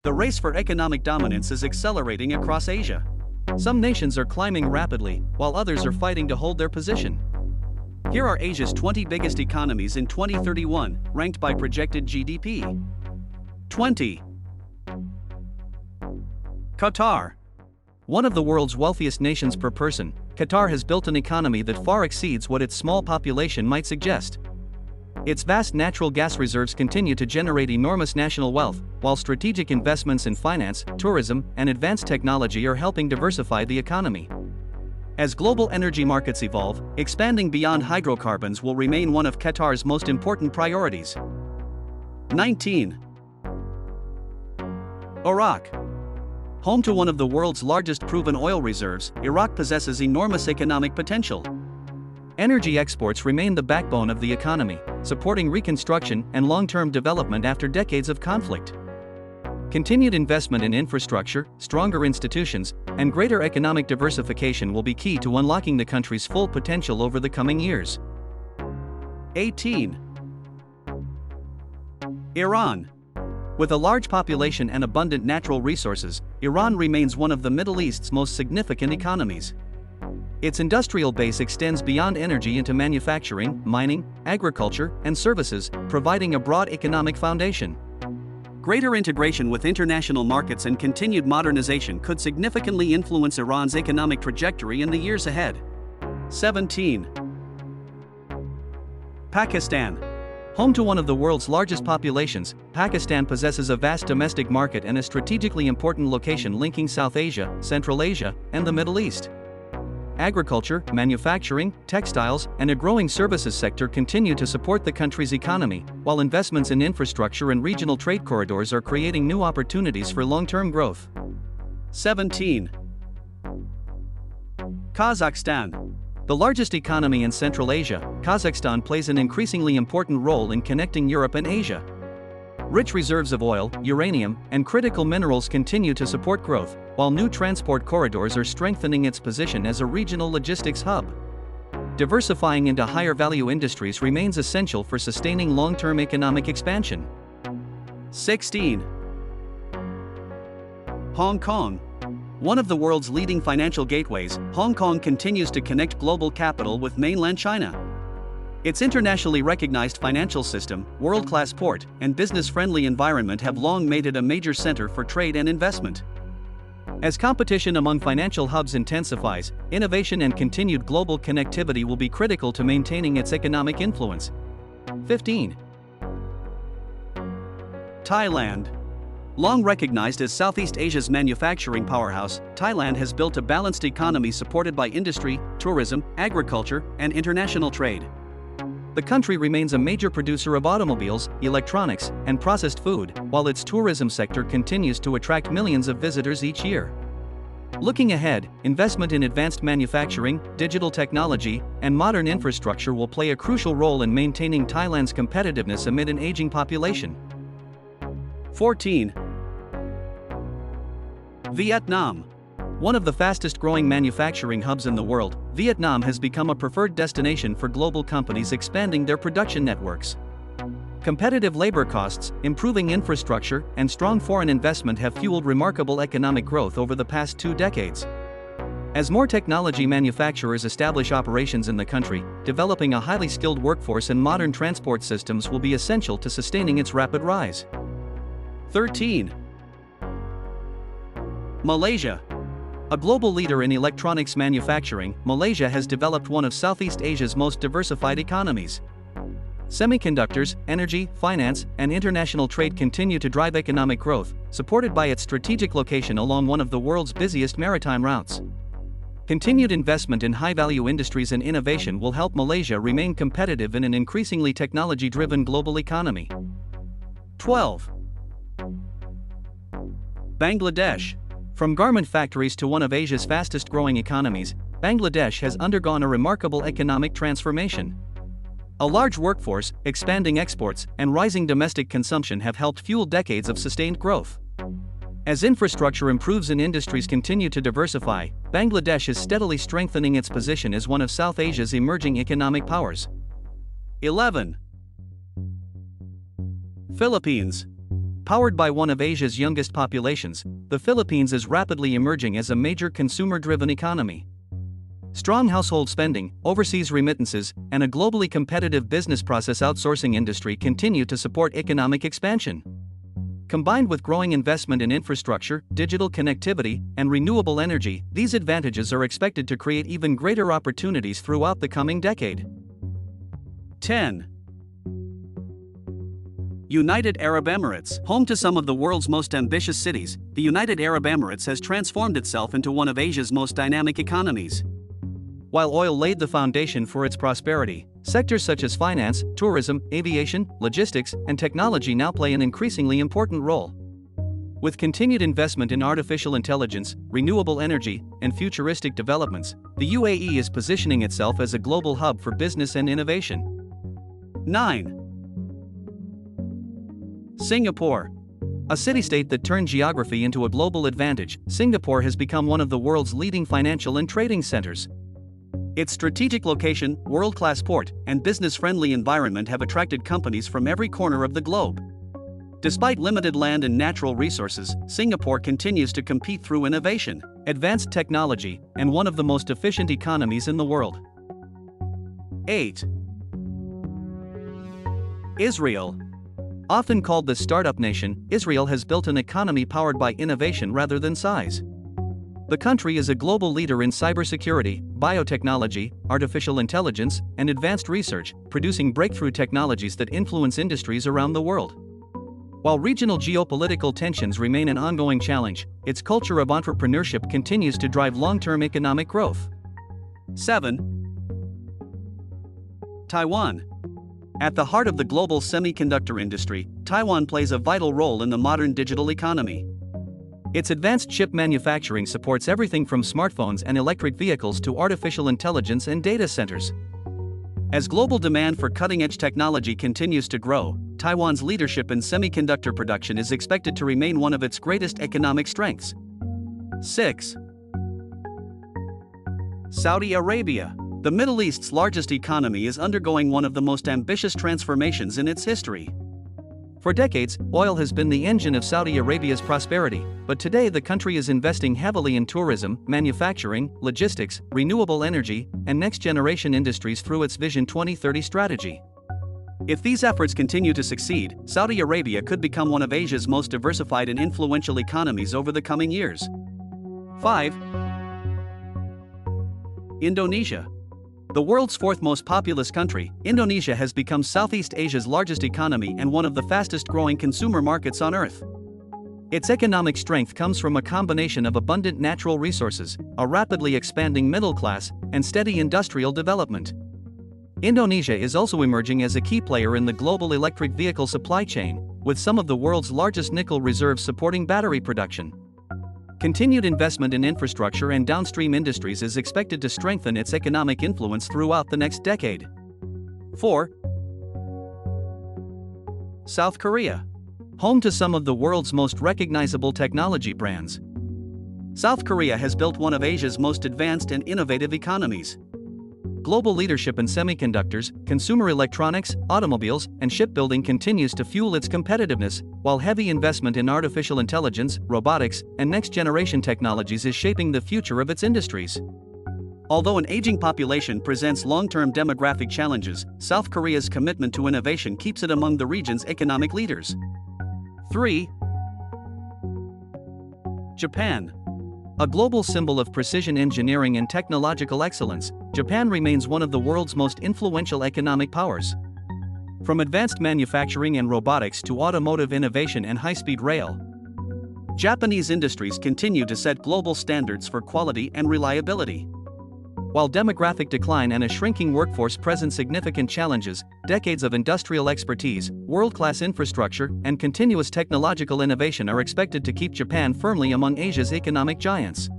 The race for economic dominance is accelerating across Asia. Some nations are climbing rapidly, while others are fighting to hold their position. Here are Asia's 20 biggest economies in 2031, ranked by projected GDP. 20. Qatar. One of the world's wealthiest nations per person, Qatar has built an economy that far exceeds what its small population might suggest. Its vast natural gas reserves continue to generate enormous national wealth, while strategic investments in finance, tourism, and advanced technology are helping diversify the economy. As global energy markets evolve, expanding beyond hydrocarbons will remain one of Qatar's most important priorities. 19. Iraq. Home to one of the world's largest proven oil reserves, Iraq possesses enormous economic potential. Energy exports remain the backbone of the economy, supporting reconstruction and long-term development after decades of conflict. Continued investment in infrastructure, stronger institutions, and greater economic diversification will be key to unlocking the country's full potential over the coming years. 18. Iran. With a large population and abundant natural resources, Iran remains one of the Middle East's most significant economies. Its industrial base extends beyond energy into manufacturing, mining, agriculture, and services, providing a broad economic foundation. Greater integration with international markets and continued modernization could significantly influence Iran's economic trajectory in the years ahead. 17. Pakistan. Home to one of the world's largest populations, Pakistan possesses a vast domestic market and a strategically important location linking South Asia, Central Asia, and the Middle East. Agriculture, manufacturing, textiles, and a growing services sector continue to support the country's economy, while investments in infrastructure and regional trade corridors are creating new opportunities for long-term growth. 17. Kazakhstan. The largest economy in Central Asia, Kazakhstan plays an increasingly important role in connecting Europe and Asia. Rich reserves of oil, uranium, and critical minerals continue to support growth, while new transport corridors are strengthening its position as a regional logistics hub. Diversifying into higher-value industries remains essential for sustaining long-term economic expansion. 16. Hong Kong. One of the world's leading financial gateways, Hong Kong continues to connect global capital with mainland China. Its internationally recognized financial system, world-class port, and business-friendly environment have long made it a major center for trade and investment. As competition among financial hubs intensifies, innovation and continued global connectivity will be critical to maintaining its economic influence. 15. Thailand. Long recognized as Southeast Asia's manufacturing powerhouse, Thailand has built a balanced economy supported by industry, tourism, agriculture, and international trade. The country remains a major producer of automobiles, electronics, and processed food, while its tourism sector continues to attract millions of visitors each year. Looking ahead, investment in advanced manufacturing, digital technology, and modern infrastructure will play a crucial role in maintaining Thailand's competitiveness amid an aging population. 14. Vietnam. One of the fastest-growing manufacturing hubs in the world, Vietnam has become a preferred destination for global companies expanding their production networks. Competitive labor costs, improving infrastructure, and strong foreign investment have fueled remarkable economic growth over the past 2 decades. As more technology manufacturers establish operations in the country, developing a highly skilled workforce and modern transport systems will be essential to sustaining its rapid rise. 13. Malaysia. A global leader in electronics manufacturing, Malaysia has developed one of Southeast Asia's most diversified economies. Semiconductors, energy, finance, and international trade continue to drive economic growth, supported by its strategic location along one of the world's busiest maritime routes. Continued investment in high-value industries and innovation will help Malaysia remain competitive in an increasingly technology-driven global economy. 12. Bangladesh. From garment factories to one of Asia's fastest-growing economies, Bangladesh has undergone a remarkable economic transformation. A large workforce, expanding exports, and rising domestic consumption have helped fuel decades of sustained growth. As infrastructure improves and industries continue to diversify, Bangladesh is steadily strengthening its position as one of South Asia's emerging economic powers. 11. Philippines. Powered by one of Asia's youngest populations, the Philippines is rapidly emerging as a major consumer-driven economy. Strong household spending, overseas remittances, and a globally competitive business process outsourcing industry continue to support economic expansion. Combined with growing investment in infrastructure, digital connectivity, and renewable energy, these advantages are expected to create even greater opportunities throughout the coming decade. 10. United Arab Emirates. Home to some of the world's most ambitious cities, the United Arab Emirates has transformed itself into one of Asia's most dynamic economies. While oil laid the foundation for its prosperity, sectors such as finance, tourism, aviation, logistics, and technology now play an increasingly important role. With continued investment in artificial intelligence, renewable energy, and futuristic developments, the UAE is positioning itself as a global hub for business and innovation. 9. Singapore. A city-state that turned geography into a global advantage, Singapore has become one of the world's leading financial and trading centers. Its strategic location, world-class port, and business-friendly environment have attracted companies from every corner of the globe. Despite limited land and natural resources, Singapore continues to compete through innovation, advanced technology, and one of the most efficient economies in the world. 8. Israel. Often called the startup nation, Israel has built an economy powered by innovation rather than size. The country is a global leader in cybersecurity, biotechnology, artificial intelligence, and advanced research, producing breakthrough technologies that influence industries around the world. While regional geopolitical tensions remain an ongoing challenge, its culture of entrepreneurship continues to drive long-term economic growth. 7. Taiwan. At the heart of the global semiconductor industry, Taiwan plays a vital role in the modern digital economy. Its advanced chip manufacturing supports everything from smartphones and electric vehicles to artificial intelligence and data centers. As global demand for cutting-edge technology continues to grow, Taiwan's leadership in semiconductor production is expected to remain one of its greatest economic strengths. 6. Saudi Arabia. The Middle East's largest economy is undergoing one of the most ambitious transformations in its history. For decades, oil has been the engine of Saudi Arabia's prosperity, but today the country is investing heavily in tourism, manufacturing, logistics, renewable energy, and next-generation industries through its Vision 2030 strategy. If these efforts continue to succeed, Saudi Arabia could become one of Asia's most diversified and influential economies over the coming years. 5. Indonesia. The world's fourth most populous country, Indonesia has become Southeast Asia's largest economy and one of the fastest-growing consumer markets on Earth. Its economic strength comes from a combination of abundant natural resources, a rapidly expanding middle class, and steady industrial development. Indonesia is also emerging as a key player in the global electric vehicle supply chain, with some of the world's largest nickel reserves supporting battery production. Continued investment in infrastructure and downstream industries is expected to strengthen its economic influence throughout the next decade. 4. South Korea. Home to some of the world's most recognizable technology brands, South Korea has built one of Asia's most advanced and innovative economies. Global leadership in semiconductors, consumer electronics, automobiles, and shipbuilding continues to fuel its competitiveness, while heavy investment in artificial intelligence, robotics, and next-generation technologies is shaping the future of its industries. Although an aging population presents long-term demographic challenges, South Korea's commitment to innovation keeps it among the region's economic leaders. 3. Japan. A global symbol of precision engineering and technological excellence, Japan remains one of the world's most influential economic powers. From advanced manufacturing and robotics to automotive innovation and high-speed rail, Japanese industries continue to set global standards for quality and reliability. While demographic decline and a shrinking workforce present significant challenges, decades of industrial expertise, world-class infrastructure, and continuous technological innovation are expected to keep Japan firmly among Asia's economic giants.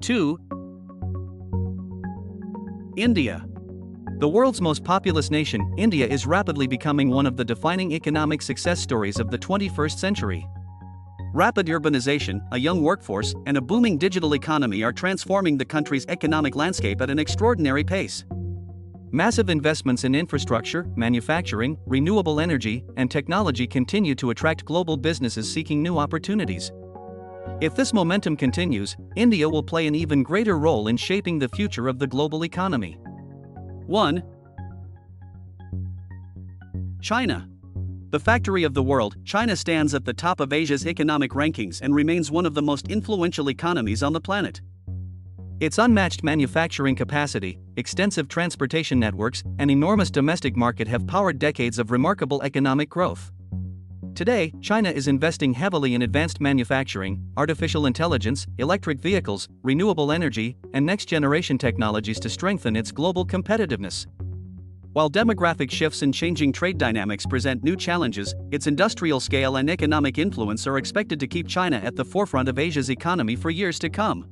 2. India. The world's most populous nation, India is rapidly becoming one of the defining economic success stories of the 21st century. Rapid urbanization, a young workforce, and a booming digital economy are transforming the country's economic landscape at an extraordinary pace. Massive investments in infrastructure, manufacturing, renewable energy, and technology continue to attract global businesses seeking new opportunities. If this momentum continues, India will play an even greater role in shaping the future of the global economy. 1. China. The factory of the world, China stands at the top of Asia's economic rankings and remains one of the most influential economies on the planet. Its unmatched manufacturing capacity, extensive transportation networks, and enormous domestic market have powered decades of remarkable economic growth. Today, China is investing heavily in advanced manufacturing, artificial intelligence, electric vehicles, renewable energy, and next-generation technologies to strengthen its global competitiveness. While demographic shifts and changing trade dynamics present new challenges, its industrial scale and economic influence are expected to keep China at the forefront of Asia's economy for years to come.